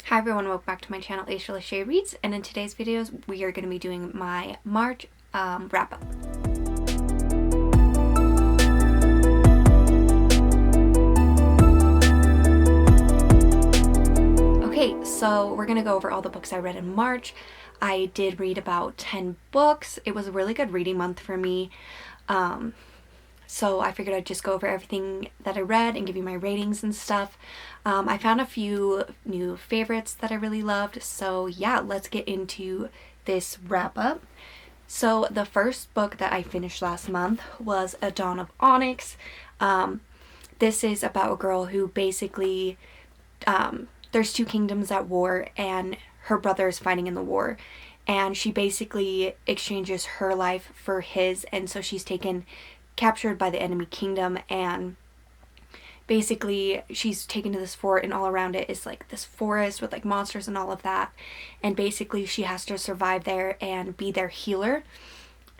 Hi everyone, welcome back to my channel, Aisha Lachey Reads, and in today's videos we are going to be doing my March wrap-up. Okay, so we're going to go over all the books I read in March. I did read about 10 books. It was a really good reading month for me. So I figured I'd just go over everything that I read and give you my ratings and stuff. I found a few new favorites that I really loved. So yeah, let's get into this wrap up. So the first book that I finished last month was A Dawn of Onyx. This is about a girl who basically, there's two kingdoms at war and her brother is fighting in the war. And she basically exchanges her life for his, and so she's captured by the enemy kingdom, and basically she's taken to this fort, and all around it is like this forest with like monsters and all of that, and basically she has to survive there and be their healer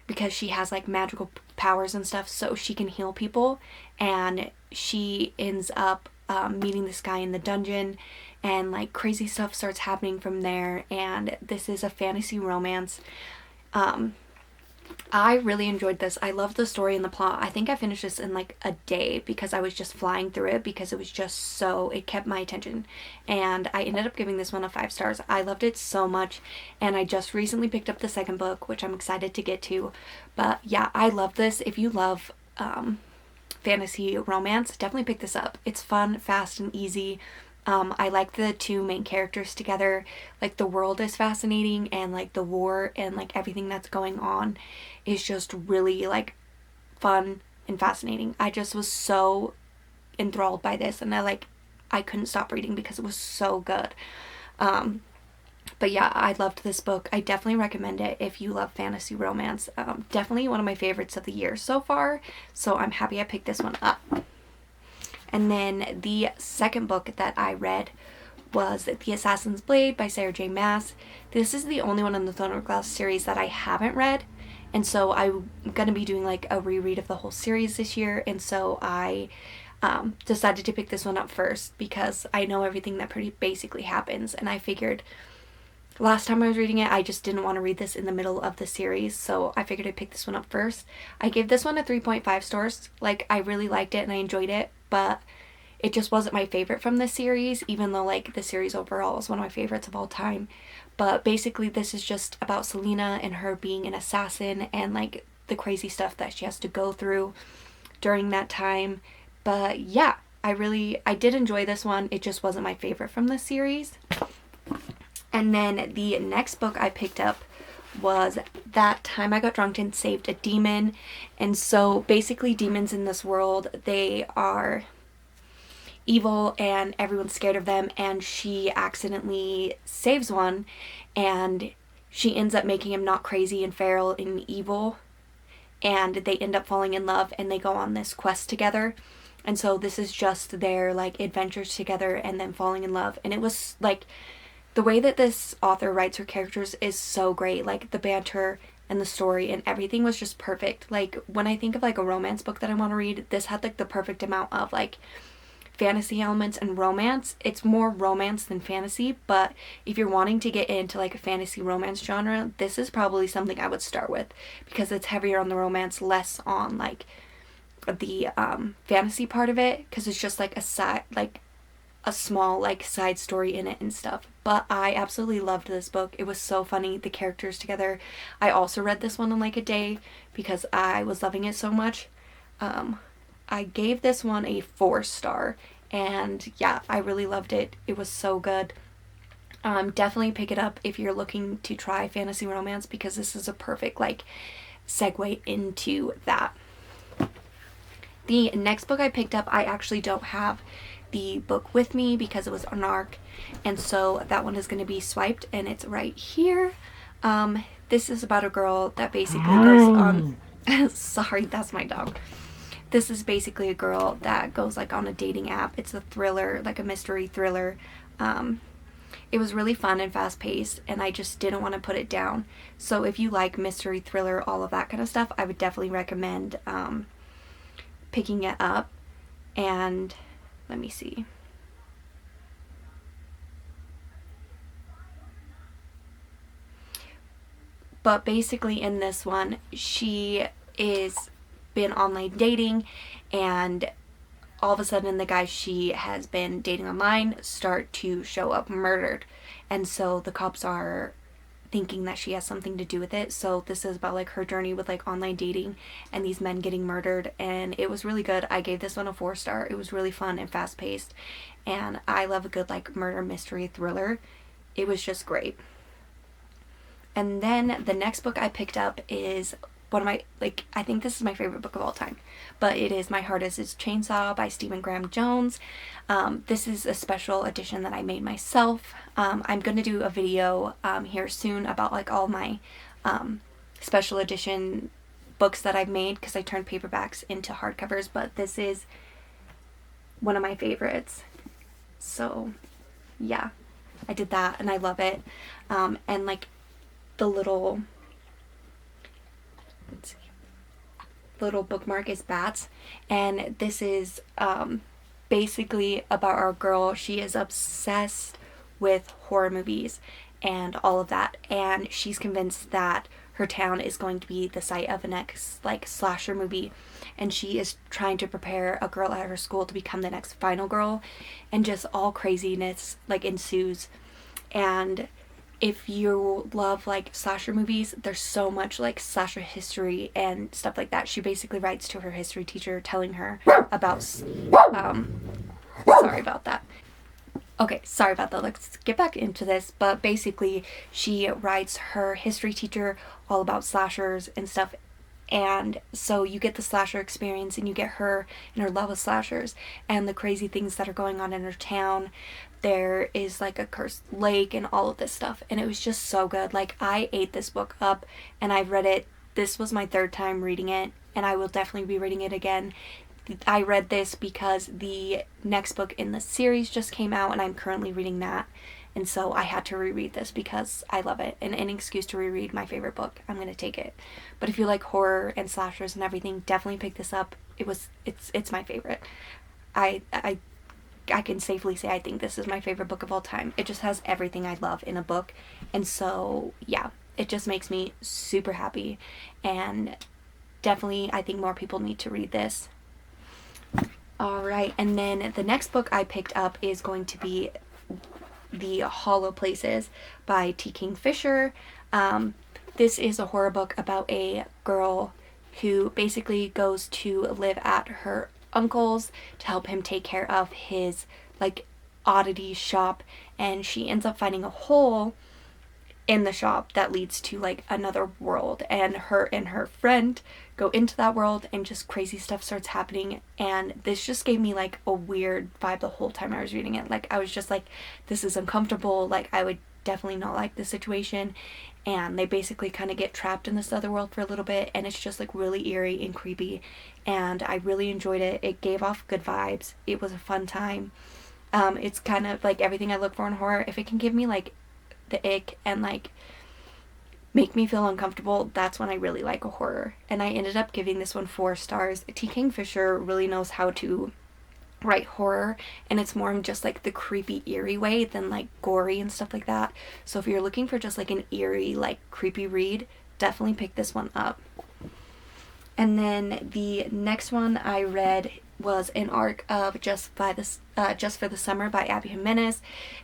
because she has like magical powers and stuff, so she can heal people. And she ends up meeting this guy in the dungeon, and like crazy stuff starts happening from there. And this is a fantasy romance. I really enjoyed this. I love the story and the plot. I think I finished this in like a day because I was just flying through it because it was just so, it kept my attention. And I ended up giving this one a 5 stars. I loved it so much, and I just recently picked up the second book, which I'm excited to get to. But yeah, I love this. If you love fantasy romance, definitely pick this up. It's fun, fast, and easy. I like the two main characters together. Like, the world is fascinating, and like the war and like everything that's going on is just really like fun and fascinating. I just was so enthralled by this, and I couldn't stop reading because it was so good. But yeah, I loved this book. I definitely recommend it if you love fantasy romance. Definitely one of my favorites of the year so far, so I'm happy I picked this one up. And then the second book that I read was The Assassin's Blade by Sarah J. Maas. This is the only one in the Throne of Glass series that I haven't read, and so I'm going to be doing like a reread of the whole series this year, and so I decided to pick this one up first because I know everything that pretty basically happens, and I figured last time I was reading it, I just didn't want to read this in the middle of the series, so I figured I'd pick this one up first. I gave this one a 3.5 stars. Like, I really liked it and I enjoyed it, but it just wasn't my favorite from this series, even though like the series overall is one of my favorites of all time. But basically this is just about Selena and her being an assassin and like the crazy stuff that she has to go through during that time. But yeah, I did enjoy this one. It just wasn't my favorite from this series. And then the next book I picked up was That Time I Got Drunk and Saved a Demon. And so basically demons in this world, they are evil and everyone's scared of them, and she accidentally saves one, and she ends up making him not crazy and feral and evil, and they end up falling in love, and they go on this quest together. And so this is just their like adventures together and then falling in love. And it was like, the way that this author writes her characters is so great. Like, the banter and the story and everything was just perfect. Like, when I think of like a romance book that I want to read, this had like the perfect amount of like fantasy elements and romance. It's more romance than fantasy, but if you're wanting to get into like a fantasy romance genre, this is probably something I would start with because it's heavier on the romance, less on like the fantasy part of it, because it's just like a small like side story in it and stuff. But I absolutely loved this book. It was so funny, the characters together. I also read this one in like a day because I was loving it so much. I gave this one a 4 star, and yeah, I really loved it. It was so good. Definitely pick it up if you're looking to try fantasy romance, because this is a perfect like segue into that. The next book I picked up, I actually don't have the book with me because it was on ARC, and so that one is going to be swiped, and it's right here. This is about a girl that basically goes on sorry, that's my dog. This is basically a girl that goes like on a dating app. It's a thriller, like a mystery thriller. It was really fun and fast paced, and I just didn't want to put it down. So if you like mystery thriller, all of that kind of stuff, I would definitely recommend picking it up. And let me see. But basically in this one, she is been online dating, and all of a sudden the guys she has been dating online start to show up murdered. And so the cops are thinking that she has something to do with it. So this is about like her journey with like online dating and these men getting murdered, and it was really good. I gave this one a 4-star. It was really fun and fast paced, and I love a good like murder mystery thriller. It was just great. And then the next book I picked up is one of my, like, I think this is my favorite book of all time, but it is My Heart Is His Chainsaw by Stephen Graham Jones. This is a special edition that I made myself. I'm going to do a video here soon about like all my special edition books that I've made, because I turned paperbacks into hardcovers, but this is one of my favorites. So yeah, I did that and I love it. And like the little bookmark is bats, and this is basically about our girl. She is obsessed with horror movies and all of that, and she's convinced that her town is going to be the site of the next like slasher movie, and she is trying to prepare a girl at her school to become the next final girl, and just all craziness like ensues. And if you love like slasher movies, there's so much like slasher history and stuff like that. She basically writes to her history teacher telling her about sorry about that. Okay, sorry about that. Let's get back into this. But basically, she writes her history teacher all about slashers and stuff. And so you get the slasher experience, and you get her and her love of slashers and the crazy things that are going on in her town. There is like a cursed lake and all of this stuff. And it was just so good. Like, I ate this book up and I've read it. This was my 3rd time reading it, and I will definitely be reading it again. I read this because the next book in the series just came out, and I'm currently reading that. And so I had to reread this because I love it. And any excuse to reread my favorite book, I'm going to take it. But if you like horror and slashers and everything, definitely pick this up. It's my favorite. I can safely say I think this is my favorite book of all time. It just has everything I love in a book. And so, yeah, it just makes me super happy. And definitely, I think more people need to read this. Alright, and then the next book I picked up is going to be The Hollow Places by T. Kingfisher. This is a horror book about a girl who basically goes to live at her uncle's to help him take care of his like oddity shop, and she ends up finding a hole in the shop that leads to like another world, and her friend go into that world, and just crazy stuff starts happening. And this just gave me like a weird vibe the whole time I was reading it. Like, I was just like, this is uncomfortable, like I would definitely not like this situation. And they basically kind of get trapped in this other world for a little bit, and it's just like really eerie and creepy, and I really enjoyed it. It gave off good vibes. It was a fun time. It's kind of like everything I look for in horror. If it can give me like the ick and like make me feel uncomfortable, that's when I really like a horror. And I ended up giving this one 4 stars. T. Kingfisher really knows how to write horror, and it's more in just like the creepy eerie way than like gory and stuff like that. So if you're looking for just like an eerie like creepy read, definitely pick this one up. And then the next one I read was an arc of Just for the Summer by Abby Jimenez.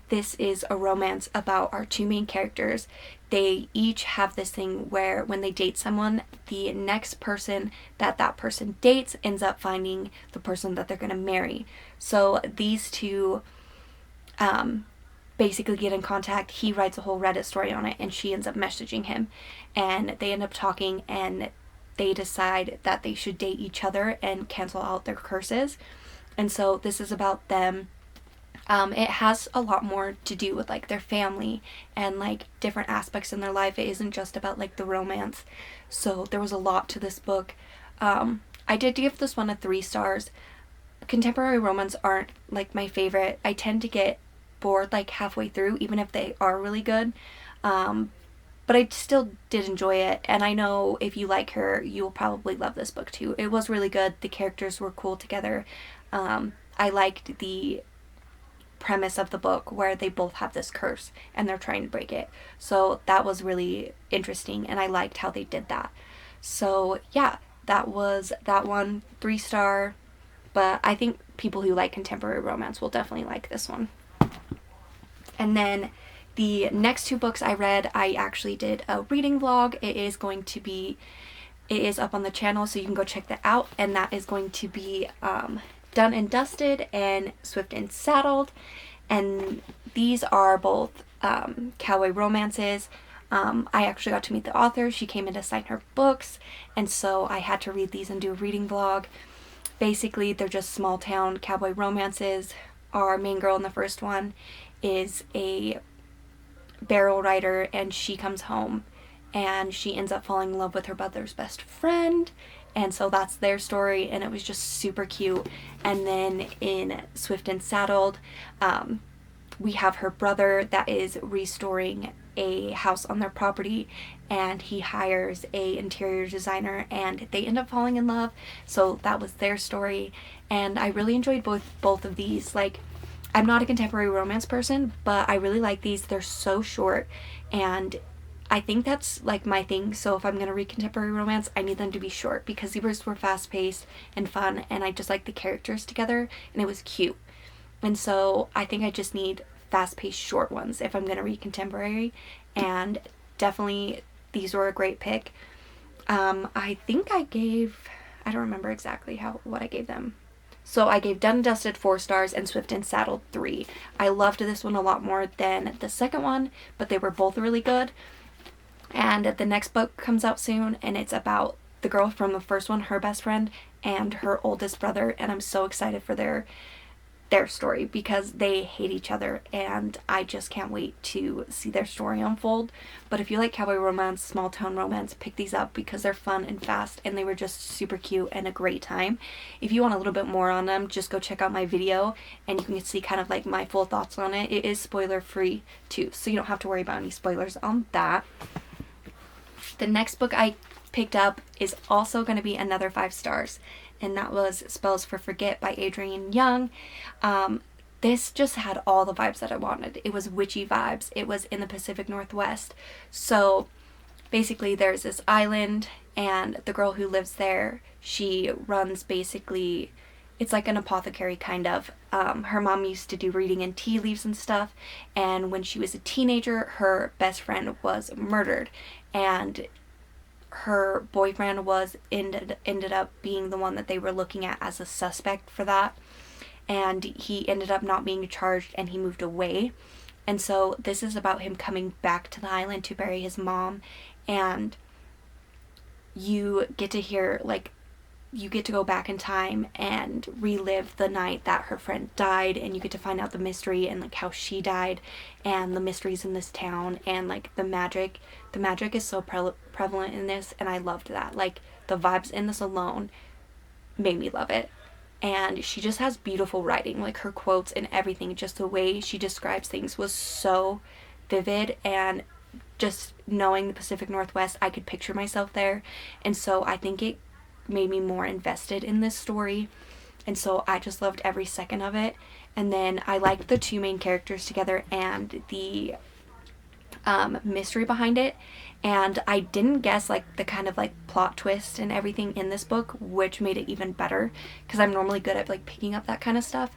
This is a romance about our 2 main characters. They each have this thing where when they date someone, the next person that person dates ends up finding the person that they're going to marry. So these 2 basically get in contact. He writes a whole Reddit story on it, and she ends up messaging him, and they end up talking, and they decide that they should date each other and cancel out their curses. And so this is about them. It has a lot more to do with like their family and like different aspects in their life. It isn't just about like the romance. So there was a lot to this book. I did give this one a 3 stars. Contemporary romance aren't like my favorite. I tend to get bored like halfway through, even if they are really good. But I still did enjoy it, and I know if you like her, you'll probably love this book too. It was really good. The characters were cool together. I liked the premise of the book where they both have this curse and they're trying to break it. So that was really interesting, and I liked how they did that. So yeah, that was that one, 3-star. But I think people who like contemporary romance will definitely like this one. And then the next 2 books I read, I actually did a reading vlog. It is up on the channel, so you can go check that out. And that is going to be Done and Dusted and Swift and Saddled. And these are both cowboy romances. I actually got to meet the author. She came in to sign her books, and so I had to read these and do a reading vlog. Basically, they're just small town cowboy romances. Our main girl in the first one is a barrel rider, and she comes home and she ends up falling in love with her brother's best friend, and so that's their story, and it was just super cute. And then in Swift and Saddled, we have her brother that is restoring a house on their property, and he hires a interior designer, and they end up falling in love. So that was their story, and I really enjoyed both of these. Like, I'm not a contemporary romance person, but I really like these. They're so short, and I think that's like my thing. So if I'm gonna read contemporary romance, I need them to be short, because these were fast paced and fun, and I just like the characters together, and it was cute. And so I think I just need fast paced short ones if I'm gonna read contemporary, and definitely these were a great pick. I think I don't remember exactly what I gave them. So I gave Done and Dusted 4 stars and Swift and Saddled 3. I loved this one a lot more than the second one, but they were both really good. And the next book comes out soon, and it's about the girl from the first one, her best friend, and her oldest brother, and I'm so excited for their story, because they hate each other, and I just can't wait to see their story unfold. But if you like cowboy romance, small town romance, pick these up, because they're fun and fast, and they were just super cute and a great time. If you want a little bit more on them, just go check out my video, and you can see kind of like my full thoughts on it. It is spoiler free too, so you don't have to worry about any spoilers on that. The next book I picked up is also going to be another 5 stars, and that was Spells for Forget by Adrienne Young. This just had all the vibes that I wanted. It was witchy vibes. It was in the Pacific Northwest. So basically there's this island, and the girl who lives there, she runs basically, it's like an apothecary kind of. Her mom used to do reading and tea leaves and stuff, and when she was a teenager, her best friend was murdered, and her boyfriend ended up being the one that they were looking at as a suspect for that, and he ended up not being charged, and he moved away. And so this is about him coming back to the island to bury his mom, and you get to hear, like, you get to go back in time and relive the night that her friend died, and you get to find out the mystery and like how she died, and the mysteries in this town, and like the magic is so prevalent in this, and I loved that. Like, the vibes in this alone made me love it. And she just has beautiful writing, like her quotes and everything, just the way she describes things was so vivid, and just knowing the Pacific Northwest, I could picture myself there, and so I think it made me more invested in this story, and so I just loved every second of it. And then I liked the 2 main characters together and the mystery behind it, and I didn't guess like the kind of like plot twist and everything in this book, which made it even better, because I'm normally good at like picking up that kind of stuff.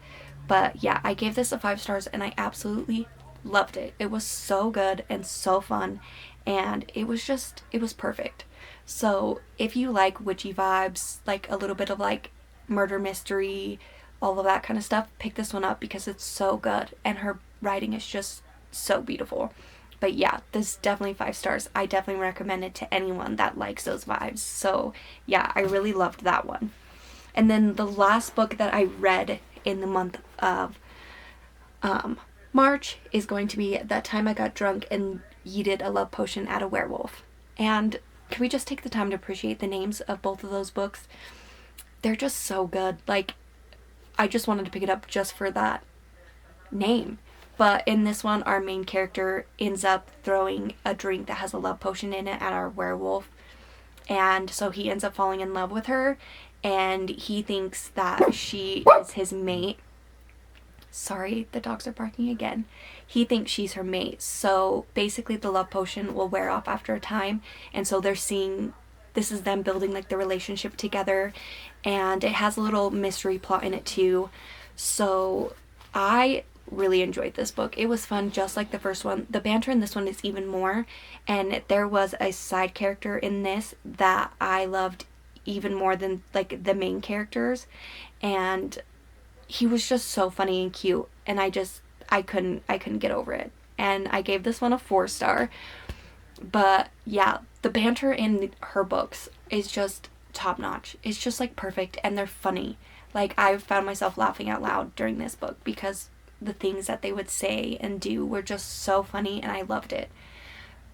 But yeah, I gave this a 5 stars, and I absolutely loved it. It was so good and so fun, and it was perfect. So if you like witchy vibes, like a little bit of like murder mystery, all of that kind of stuff, pick this one up, because it's so good, and her writing is just so beautiful. But yeah, this is definitely 5 stars. I definitely recommend it to anyone that likes those vibes. So yeah, I really loved that one. And then the last book that I read in the month of March is going to be That Time I Got Drunk and Yeeted a Love Potion at a Werewolf. And can we just take the time to appreciate the names of both of those books? They're just so good. Like, I just wanted to pick it up just for that name. But in this one, our main character ends up throwing a drink that has a love potion in it at our werewolf. And so he ends up falling in love with her, and he thinks that she is his mate. Sorry, the dogs are barking again. He thinks she's her mate. So basically the love potion will wear off after a time. And so they're seeing, this is them building like the relationship together. And it has a little mystery plot in it too. So I really enjoyed this book. It was fun just like the first one. The banter in this one is even more. And there was a side character in this that I loved even more than like the main characters. And he was just so funny and cute, and I couldn't get over it. And I gave this one a 4-star. But yeah, the banter in her books is just top notch. It's just like perfect, and they're funny. Like, I found myself laughing out loud during this book because the things that they would say and do were just so funny, and I loved it.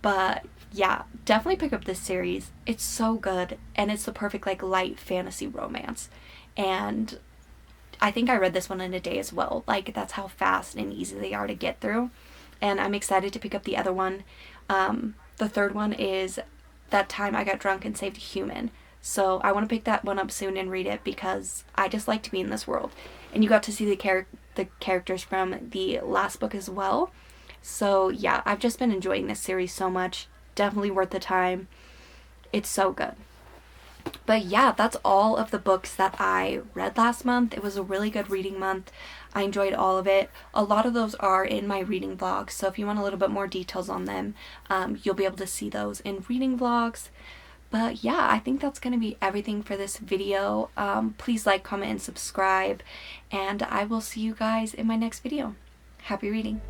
But yeah, definitely pick up this series. It's so good, and it's the perfect like light fantasy romance. And I think I read this one in a day as well. Like, that's how fast and easy they are to get through. And I'm excited to pick up the other one. The third one is That Time I Got Drunk and Saved a Human. So I want to pick that one up soon and read it because I just like to be in this world. And you got to see the characters from the last book as well. So yeah, I've just been enjoying this series so much. Definitely worth the time. It's so good. But yeah, that's all of the books that I read last month. It was a really good reading month. I enjoyed all of it. A lot of those are in my reading vlogs, so if you want a little bit more details on them, you'll be able to see those in reading vlogs. But yeah, I think that's going to be everything for this video. Please like, comment, and subscribe, and I will see you guys in my next video. Happy reading!